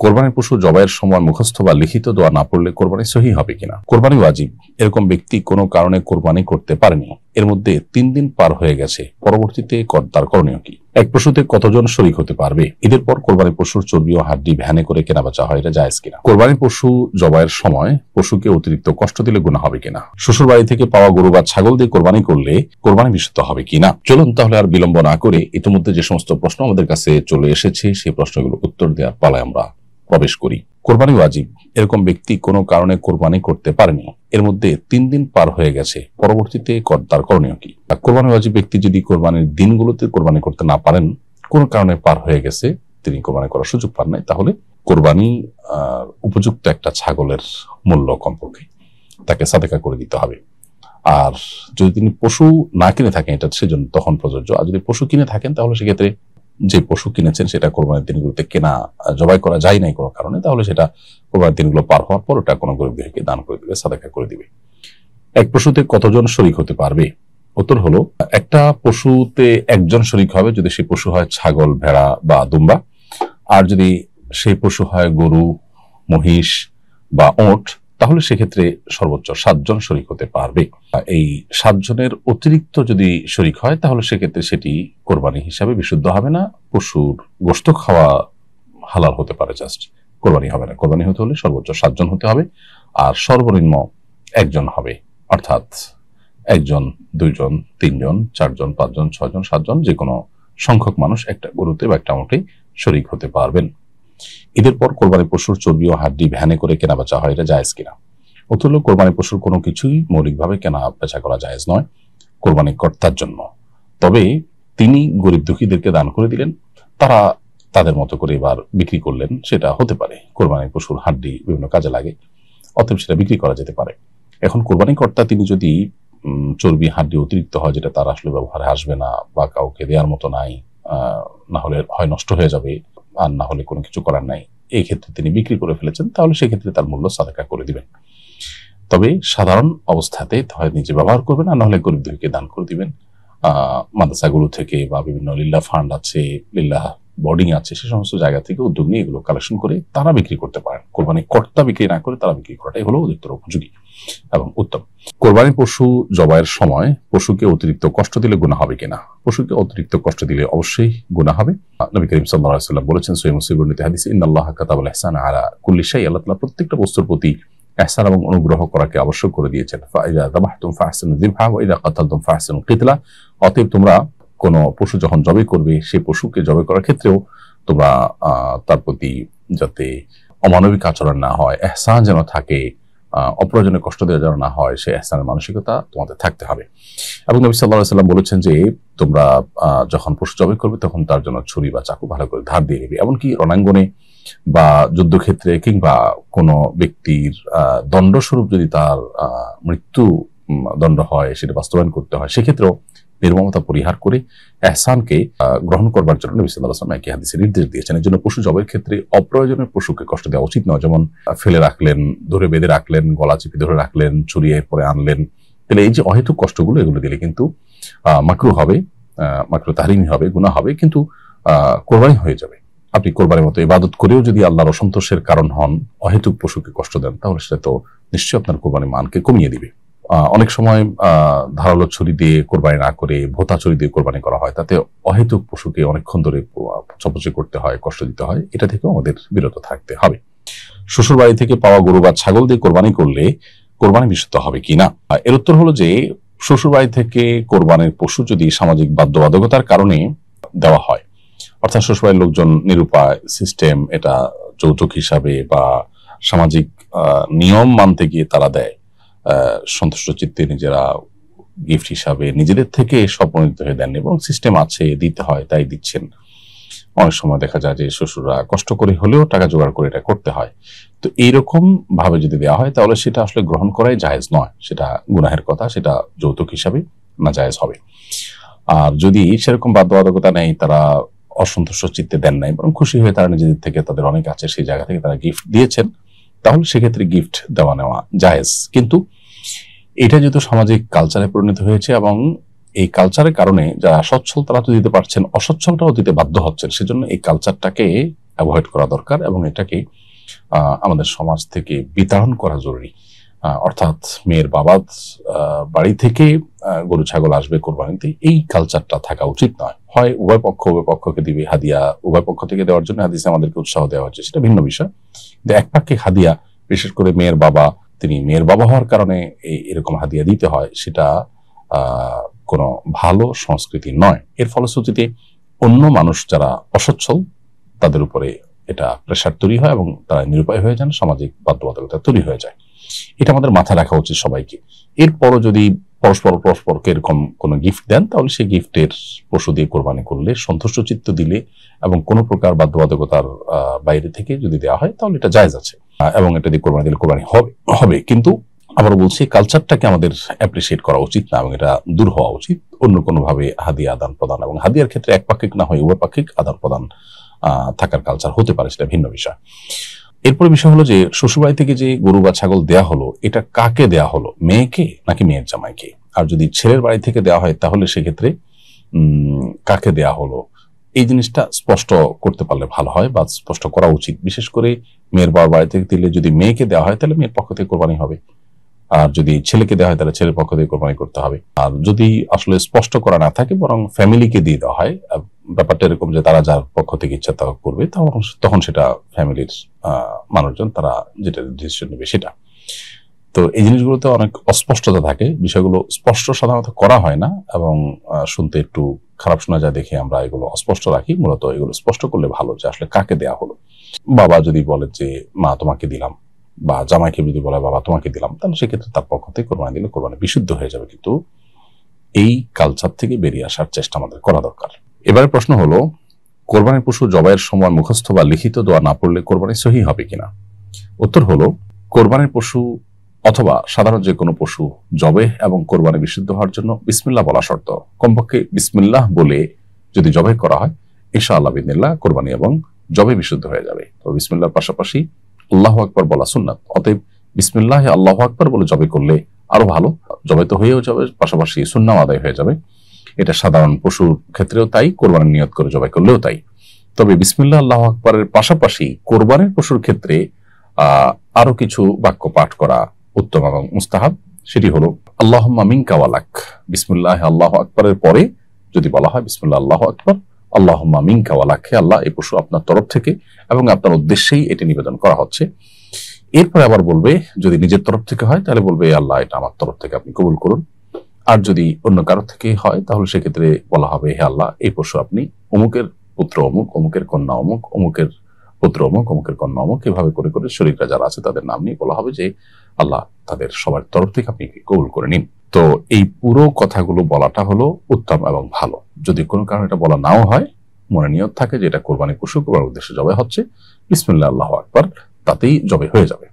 কোরবানির পশু জবাইয়ের সময় মুখস্থ বা লিখিত দোয়া না পড়লে কোরবানি সহিহ হবে কিনা? কোরবানি ওয়াজিব, এরকম ব্যক্তি কোনো কারণে কোরবানি করতে পারেনি, এর মধ্যে 3 দিন পার হয়ে গেছে, পরবর্তীতে তার করণীয় কি? এক পশুতে কতজন শরীক হতে পারবে? ঈদের পর কোরবানির পশুর চর্বি ও হাড্ডি ভ্যানে করে কেনা বেচা হয়, এটা জায়েজ কিনা? কোরবানির পশু জবাইয়ের সময় পশুকে অতিরিক্ত কষ্ট দিলে গুনাহ হবে কিনা? শ্বশুর বাড়ি থেকে পাওয়া গরু বা ছাগল দিয়ে কোরবানি করলে কোরবানি বিশুদ্ধ হবে কিনা? চলুন তাহলে আর বিলম্ব না করে ইতিমধ্যে যে সমস্ত প্রশ্ন আমাদের কাছে চলে এসেছে সেই প্রশ্নগুলো উত্তর দেওয়ার পালায় আমরা প্রবেশ করি। কোরবানি ওয়াজিব, এরকম ব্যক্তি কোনো কারণে কোরবানি করতে পারেনি, এর মধ্যে 3 দিন পার হয়ে গেছে, পরবর্তীতে তার করণীয় কি? কোরবানি ওয়াজিব ব্যক্তি যদি কোরবানির দিনগুলোতে কোরবানি করতে না পারেন, কোনো কারণে পার হয়ে গেছে, তিনি কোরবানি করার সুযোগ পান নাই, তাহলে কোরবানি উপযুক্ত একটা ছাগলের মূল্য কমপক্ষে তাকে সাদেকা করে দিতে হবে। আর যদি তিনি পশু না কিনে থাকেন, এটা সেজন্য তখন প্রযোজ্য। আর যদি পশু কিনে থাকেন তাহলে সেক্ষেত্রে যে পশু কিনেছেন সেটা কোরবানির দিনগুলোতে কেনা জবাই করা যায় নাই কোনো কারণে, তাহলে সেটা কোরবানির দিনগুলো পার হওয়ার পর ওটা কোনো গরিব দুঃখীকে দান করে দিবে, সাদেকা করে দিবে। এক পশুতে কতজন শরীক হতে পারবে? উত্তর হলো, একটা পশুতে একজন শরীক হবে যদি সেই পশু হয় ছাগল, ভেড়া বা দুম্বা। আর যদি সেই পশু হয় গরু, মহিষ বা ওট, তাহলে সেক্ষেত্রে সর্বোচ্চ 7 জন শরীক হতে পারবে। এই 7 জনের অতিরিক্ত যদি শরীক হয় তাহলে সেক্ষেত্রে সেটি কোরবানি হিসাবে বিশুদ্ধ হবে না, পশুর গোশত খাওয়া হালাল হতে পারে, জাস্ট কোরবানি হবে না। কোরবানি হতে হলে সর্বোচ্চ 7 জন হতে হবে, আর সর্বনিম্ন 1 জন হবে, অর্থাৎ 1 জন, 2 জন, 3 জন, 4 জন, 5 জন, 6 জন, 7 জন, যে কোনো সংখ্যক মানুষ একটা গরুতে বা একটা মোটে শরীক হতে পারবেন। ঈদের পর কোরবানি পশুর চর্বি ও হাড্ডি ভ্যানে করে কেনা বেচা হয়, এটা জায়েজ কিনা? উত্তর হলো, কোরবানি পশুর কোনো কিছুই মৌলিকভাবে কেনা বেচা করা জায়েজ নয় কোরবানি কর্তার জন্য। তবে তিনি গরিব দুঃখীদেরকে দান করে দিলেন, তারা তাদের মতো করে এবার বিক্রি করলেন, সেটা হতে পারে। কোরবানি পশুর হাড্ডি বিভিন্ন কাজে লাগে, অতএব সেটা বিক্রি করা যেতে পারে। এখন কোরবানি কর্তা তিনি যদি চর্বি হাড্ডি অতিরিক্ত হয়, যেটা তার আসলে ব্যবহারে আসবে না বা কাউকে দেওয়ার মতো নাই, না হলে হয় নষ্ট হয়ে যাবে, আর না হলে কোনো কিছু করার নাই, এই ক্ষেত্রে তিনি বিক্রি করে ফেলেছেন, তাহলে সেক্ষেত্রে তার মূল্য সাদেকা করে দিবেন। তবে সাধারণ অবস্থাতে হয় নিজে ব্যবহার করবেন, আর না হলে গরিব দুঃখীকে দান করে দিবেন। মাদ্রাসাগুলো থেকে বা বিভিন্ন লিল্লাহ ফান্ড আছে, লিল্লাহ বোর্ডিং আছে, সে সমস্ত জায়গা থেকে উদ্যোগ নিয়ে এগুলো কালেকশন করে তারা বিক্রি করতে পারেন। কোরবানি কর্তা বিক্রি না করে তারা বিক্রি করাটাই হলো অধিকতর উপযোগী এবং উত্তম। কোরবানি পশু জবাইয়ের সময় পশুকে অতিরিক্ত কষ্ট দিলে গুনাহ হবে কিনা? পশুকে অতিরিক্ত কষ্ট দিলে অবশ্যই গুনাহ হবে। নবী করিম সাল্লাল্লাহু আলাইহি ওয়াসাল্লাম বলেছেন সহিহ মুসলিম বর্ণিত হাদিসে, ইন্নাল্লাহা কাতাবাল ইহসানা আলা কুল্লি শাই, আল্লাহ তাআলা প্রত্যেকটা বস্তুর প্রতি ইহসান এবং অনুগ্রহ করাকে আবশ্যক করে দিয়েছেন। ফাইযা যাবাহতুম ফাহসিনু যিবহা ওয়া ইযা কাতালতুম ফাহসিনু কিতলা, অতএব তোমরা কোন পশু যখন জবাই করবে, সেই পশুকে জবাই করার ক্ষেত্রেও তোমরা তার প্রতি যাতে অমানবিক আচরণ না হয়, ইহসান যেন থাকে, অপ্রয়োজনীয় কষ্ট দেওয়া যেন না হয়, সেই ইহসানের মানসিকতা তোমাদের থাকতে হবে। এবং নবী সাল্লাল্লাহু আলাইহি ওয়াসাল্লাম বলেছেন যে তোমরা যখন পশু জবাই করবে তখন তার জন্য ছুরি বা চাকু ভালো করে ধার দিয়ে নেবে। এমনকি রণাঙ্গনে বা যুদ্ধক্ষেত্রে কিংবা কোনো ব্যক্তির দণ্ডস্বরূপ যদি তার মৃত্যু দণ্ড হয়, সেটা বাস্তবায়ন করতে হয়, সেক্ষেত্রেও নির্মমতা পরিহার করে ইহসানকে গ্রহণ করবার জন্য নবী সাল্লাল্লাহু আলাইহি ওয়াসাল্লাম একই হাদিসে নির্দেশ দিয়েছেন। এর জন্য পশু জবাইয়ের ক্ষেত্রে অপ্রয়োজনীয় পশুকে কষ্ট দেওয়া উচিত নয়। যেমন ফেলে রাখলেন, ধরে বেঁধে রাখলেন, গলা চিপে ধরে রাখলেন, ছুরিয়ে পরে আনলেন, তাহলে এই যে অহেতুক কষ্টগুলো, এগুলো দিলে কিন্তু মাকরুহ হবে, মাকরুহ তাহরিমি হবে, গুনাহ হবে, কিন্তু কোরবানি হয়ে যাবে। আপনি কোরবানির মতো ইবাদত করেও যদি আল্লাহর অসন্তোষের কারণ হন, অহেতুক পশুকে কষ্ট দেন, তাহলে সেটা তো নিশ্চয়ই আপনার কোরবানির মানকে কমিয়ে দিবে। অনেক সময় ধারালো ছুরি দিয়ে কোরবানি না করে ভোতা ছুরি দিয়ে কোরবানি করা হয়, তাতে অহেতুক পশুকে অনেকক্ষণ ধরে চপচে করতে হয়, কষ্ট দিতে হয়, এটা থেকেও আমাদের বিরত থাকতে হবে। শ্বশুর বাড়ি থেকে পাওয়া গরু বা ছাগল দিয়ে কোরবানি করলে কোরবানি বিশুদ্ধ হবে কিনা? এর উত্তর হলো যে শ্বশুর বাড়ি থেকে কোরবানির পশু যদি সামাজিক বাধ্যবাধকতার কারণে দেওয়া হয়, অর্থাৎ শ্বশুরবাড়ির লোকজন নিরুপায়, সিস্টেম এটা যৌতুক হিসাবে বা সামাজিক নিয়ম মানতে গিয়ে তারা দেয়, সন্তুষ্ট চিত্তে নিজেরা গিফট হিসাবে নিজেদের থেকে স্বপ্নিত হয়ে দেন এবং সিস্টেম আছে দিতে হয় তাই দিচ্ছেন। অনেক সময় দেখা যায় যে শ্বশুররা কষ্ট করে হলেও টাকা জোগাড় করে এটা করতে হয়। তো এইরকম ভাবে যদি দেওয়া হয় তাহলে সেটা আসলে গ্রহণ করাই জায়েজ নয়, সেটা গুনাহের কথা, সেটা যৌতুক হিসাবে না জায়েজ হবে। আর যদি সেরকম বাধ্যবাধকতা নেই, তারা অসন্তুষ্ট চিত্তে দেন নাই, বরং খুশি হয়ে তারা নিজেদের থেকে, তাদের অনেক আছে সেই জায়গা থেকে তারা গিফট দিয়েছেন, তাহলে সেক্ষেত্রে গিফট দেওয়া নেওয়া জায়েজ। কিন্তু এটা যেহেতু সামাজিক কালচারে পরিণত হয়েছে এবং এই কালচারের কারণে যারা সচ্ছল তারা তো দিতে পারছেন, অসচ্ছলটাও দিতে বাধ্য হচ্ছেন, সেজন্য এই কালচারটাকে অ্যাভয়েড করা দরকার এবং এটাকে আমাদের সমাজ থেকে বিতাড়ন করা জরুরি। অর্থাৎ মেয়ের বাবার বাড়ি থেকে গরু ছাগল আসবে কোরবানিতে, এই কালচারটা থাকা উচিত নয়। হয় উভয় পক্ষকে দিবে হাদিয়া, উভয় পক্ষ থেকে দেওয়ার জন্য হাদিসে আমাদেরকে উৎসাহ দেওয়া হচ্ছে, সেটা ভিন্ন বিষয়। কিন্তু এক পাক্ষিক হাদিয়া, বিশেষ করে মেয়ের বাবা, তিনি মেয়ের বাবা হওয়ার কারণে এরকম হাদিয়া দিতে হয়, সেটা কোনো ভালো সংস্কৃতি নয়। এর ফলশ্রুতিতে অন্য মানুষ যারা অসচ্ছল তাদের উপরে এটা প্রেশার তৈরি হয় এবং তারা নিরুপায় হয়ে যান, সামাজিক বাধ্যবাধকতা তৈরি হয়ে যায়। এটা আমাদের মাথায় রাখা উচিত সবাইকে। এরপরও যদি পরস্পরকে এরকম কোনো গিফট দেন, তাহলে সেই গিফটের পশু দিয়ে কোরবানি করলে, সন্তুষ্ট চিত্ত দিলে এবং কোনো প্রকার বাধ্যবাধকতার বাইরে থেকে যদি দেওয়া হয়, তাহলে এটা জায়েজ আছে এবং এটা দিয়ে কোরবানি দিলে কোরবানি হবে। কিন্তু আবার বলছি, কালচারটাকে আমাদের অ্যাপ্রিসিয়েট করা উচিত না এবং এটা দূর হওয়া উচিত। অন্য কোনোভাবে হাদিয়া আদান প্রদান, এবং হাদিয়ার ক্ষেত্রে একপাক্ষিক না হয় উভয় পাক্ষিক আদান প্রদান থাকার কালচার হতে পারে, সেটা ভিন্ন বিষয়। এরপরে বিষয় হলো যে শ্বশুরবাড়ি থেকে যে গরু বা ছাগল দেয়া হলো, এটা কাকে দেয়া হলো, মেয়েকে নাকি মেয়ের জামাইকে? আর যদি ছেলের বাড়ি থেকে দেওয়া হয়, তাহলে সেক্ষেত্রে কাকে দেয়া হলো, এই জিনিসটা স্পষ্ট করতে পারলে ভালো হয় বা স্পষ্ট করা উচিত। বিশেষ করে মেয়ের বাবার বাড়ি থেকে দিলে যদি মেয়েকে দেওয়া হয়, তাহলে মেয়ের পক্ষ থেকে কোরবানি হবে, আর যদি ছেলেকে দেওয়া হয় তাহলে ছেলের পক্ষ থেকে কোরবানি করতে হবে। আর যদি আসলে স্পষ্ট করা না থাকে, বরং ফ্যামিলিকে দিয়ে দেওয়া হয়, ব্যাপারটা এরকম যে তারা যার পক্ষ থেকে ইচ্ছা তা করবে, তখন সেটা ফ্যামিলির মানুষজন তারা যেটা ডিসিশন নেবে সেটা। তো এই জিনিসগুলোতে অনেক অস্পষ্টতা থাকে, বিষয়গুলো স্পষ্ট সাধারণত করা হয় না এবং শুনতে একটু খারাপ শোনা যায় দেখে আমরা এগুলো অস্পষ্ট রাখি। মূলত এগুলো স্পষ্ট করলে ভালো, যে আসলে কাকে দেয়া হলো। বাবা যদি বলে যে মা তোমাকে দিলাম, বা জামাইকে যদি বলে বাবা তোমাকে দিলাম, তাহলে সেক্ষেত্রে তার পক্ষ থেকে কোরবানি দিলে কোরবানি বিশুদ্ধ হয়ে যাবে। কিন্তু এই কালচার থেকে বেরিয়ে আসার চেষ্টা আমাদের করা দরকার। এবারে প্রশ্ন হলো, কোরবানির পশু জবাইয়ের সময় মুখস্থ বা লিখিত দোয়া না পড়লে কোরবানি সহিহ হবে কিনা? উত্তর হলো, কোরবানির পশু অথবা সাধারণ যে কোনো পশু জবে এবং কোরবানি বিশুদ্ধ হওয়ার জন্য বিসমিল্লাহ বলা শর্ত। কমপক্ষে বিসমিল্লাহ বলে যদি জবাই করা হয়, ইনশাআল্লাহ বিদিনিল্লাহ কোরবানি এবং জবে বিশুদ্ধ হয়ে যাবে। তো বিসমিল্লাহর পাশাপাশি আল্লাহু আকবার বলা সুন্নাত। অতএব বিসমিল্লাহ আল্লাহু আকবার বলে জবে করলে আরো ভালো, জবে তো হয়েও যাবে, পাশাপাশি সুন্নাহ আদায় হয়ে যাবে। এটা সাধারণ পশুর ক্ষেত্রেও তাই, কোরবানির নিয়ত করে জবাই করলেও তাই। তবে বিসমিল্লাহ আল্লাহু আকবারের পাশাপাশি কোরবানির পশুর ক্ষেত্রে আরো কিছু বাক্য পাঠ করা উত্তম এবং মুস্তাহাব। সেটি হলো আল্লাহুম্মা মিনকা ওয়ালাক। বিসমিল্লাহ আল্লাহু আকবারের পরে যদি বলা হয় বিসমিল্লাহ আল্লাহু আকবার, আল্লাহুম্মা মিনকা ওয়ালাক, হে আল্লাহ এই পশু আপনার তরফ থেকে এবং আপনার উদ্দেশ্যেই এটি নিবেদন করা হচ্ছে। এরপরে আবার বলবে, যদি নিজের তরফ থেকে হয় তাহলে বলবে আল্লাহ এটা আমার তরফ থেকে আপনি কবুল করুন। আর যদি অন্য কারো থেকে হয় তাহলে সেক্ষেত্রে বলা হবে, হে আল্লাহ এই পশু আপনি অমুকের পুত্র অমুক, অমুকের কন্যা অমুক, অমুকের পুত্র অমুক, অমুকের কন্যা অমুক, এভাবে করে করে শরীররা যারা আছে তাদের নাম নিয়ে বলা হবে যে আল্লাহ তাদের সবার তরফ থেকে আপনি কবুল করে নিন। তো এই পুরো কথাগুলো বলাটা হলো উত্তম এবং ভালো। যদি কোনো কারণে এটা বলা নাও হয়, মনে নিয়ত থাকে যে এটা কোরবানি পশু কোরবানির উদ্দেশ্যে জবাই হচ্ছে, বিসমিল্লাহ আল্লাহু আকবার, তাতেই জবাই হয়ে যাবে।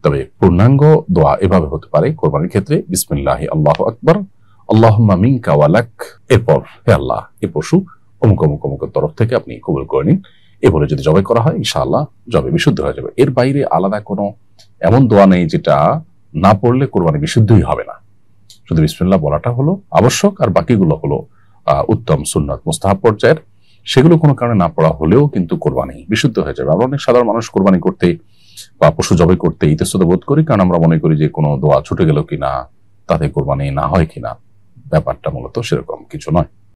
তবে পূর্ণাঙ্গ দোয়া এভাবে হতে পারে কোরবানির ক্ষেত্রে, বিসমিল্লাহ আল্লাহু আকবার, আল্লাহুম্মা মিনকা ওয়ালাক, এরপর হে আল্লাহ এই পশু অমুক অমুক অমুকের তরফ থেকে আপনি কবুল করে নিন। এ বলে যদি জবাই করা হয়, ইনশাআল্লাহ জবাই বিশুদ্ধ হয়ে যাবে। এর বাইরে আলাদা কোনো এমন দোয়া নেই যেটা না পড়লে কোরবানি বিশুদ্ধই হবে না। শুধু বিসমিল্লাহ বলাটা হলো আবশ্যক, আর বাকিগুলো হলো উত্তম সুন্নাত মুস্তাহাব পর্যায়ের। সেগুলো কোনো কারণে না পড়া হলেও কিন্তু কোরবানি বিশুদ্ধ হয়ে যাবে। আমরা অনেক সাধারণ মানুষ কোরবানি করতে বা পশু জবাই করতে ইতস্তত বোধ করি, কারণ আমরা মনে করি যে কোনো দোয়া ছুটে গেল কিনা, তাতে কোরবানি না হয় কিনা। ব্যাপারটা মূলত সেরকম কিছু নয়।